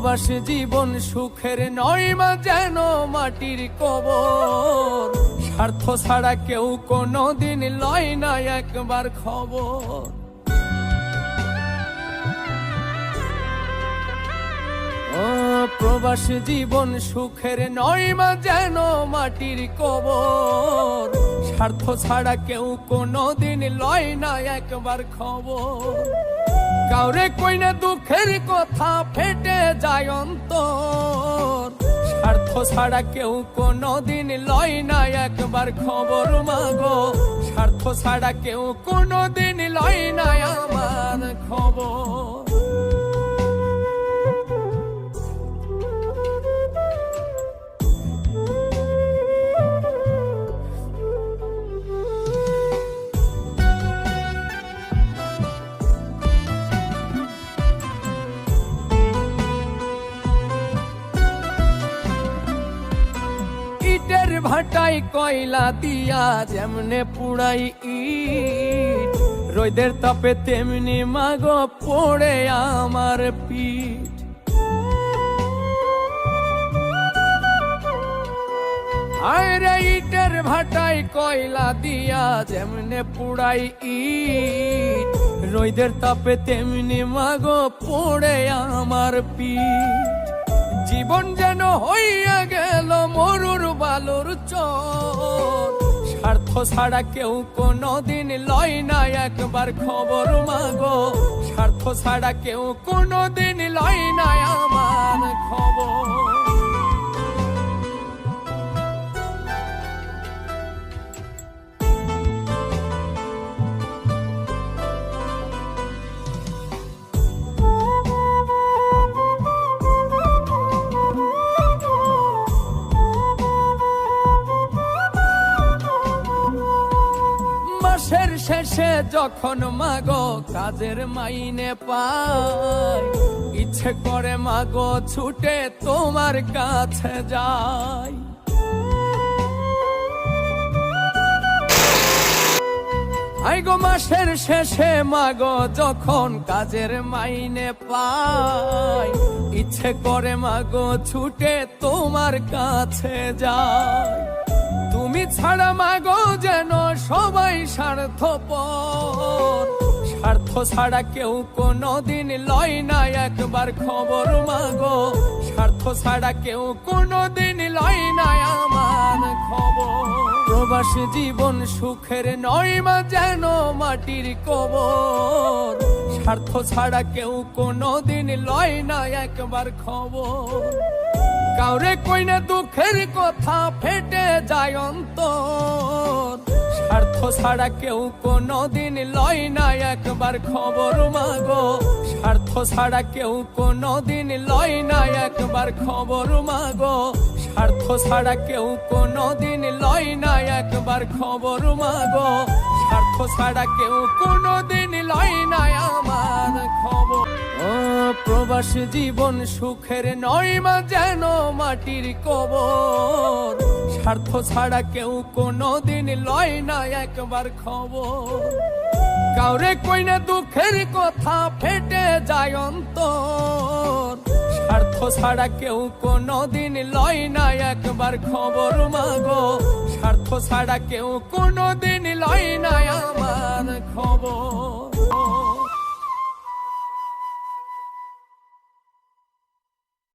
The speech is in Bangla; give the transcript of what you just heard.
প্রবাসী জীবন সুখের নয় মা, যেন মাটির কবর। স্বার্থ ছাড়া কেউ কোনোদিন লয় না একবার খবর। ও প্রবাসী জীবন সুখের নয় মা, যেন মাটির কবর। স্বার্থ ছাড়া কেউ কোনোদিন লয় না একবার খবর। কাউরে কইনা দুঃখের কথা ফেটে যায় অন্তর। স্বার্থ ছাড়া কেউ কোনোদিন লয় না একবার খবর মাগো। স্বার্থ ছাড়া কেউ কোনোদিন লয় না আমার খবর। ইটের ভাটাই কয়লা দিয়া যেমনে পুড়াই ইট, রোদের তাপে তেমনি মাগো পড়ে আমার পিঠ। আরে ইটের ভাটাই কয়লা দিয়া যেমনে পুড়াই ইট, রোদের তাপে তেমনি মাগো পড়ে আমার পিঠ। জীবন যেন হইয়া গেল মরুর বালুর চর। স্বার্থ ছাড়া কেউ কোনোদিন লয় না একবার খবর মাগো। স্বার্থ ছাড়া কেউ কোনোদিন লয় না আমার খবর। মাসের শেষে যখন মাগো কাজের মাইনে পাই, ইচ্ছে করে মাগো ছুটে তোমার কাছে যাই। আইগো মাসের শেষে মাগো যখন কাজের মাইনে পাই, ইচ্ছে করে মাগো ছুটে তোমার কাছে যাই। তুমি ছাড়া মাগো যেন সবাই স্বার্থপর। স্বার্থ ছাড়া কেউ কোনোদিন লয় না একবার খবর মাগো। স্বার্থ ছাড়া কেউ কোনোদিন লয় না আমার খবর। প্রবাসী জীবন সুখের নয় মা, যেন মাটির কবর। স্বার্থ ছাড়া কেউ কোনোদিন লয় না একবার খবর। কাউরে কইনা দুঃখের কথা ফেটে যায় অন্তর। স্বার্থ ছাড়া কেউ কোনোদিন লয় না একবার খবর মাগো। স্বার্থ ছাড়া কেউ কোনোদিন লয় না একবার খবর মাগো। স্বার্থ ছাড়া কেউ কোনোদিন লয় না একবার খবর মাগো। স্বার্থ ছাড়া কেউ কোনোদিন লয় না আমার খবর। ও প্রবাসী জীবন সুখের নয় মা, যেন মাটির কবর। স্বার্থ ছাড়া কেউ কোনোদিন লয় না একবার খবর। কাউরে কইনা দুঃখের কথা ফেটে যায় অন্তর। স্বার্থ ছাড়া কেউ কোনোদিন লয় না একবার খবর মাগো। স্বার্থ ছাড়া কেউ কোনোদিন লয় না আমার খবর।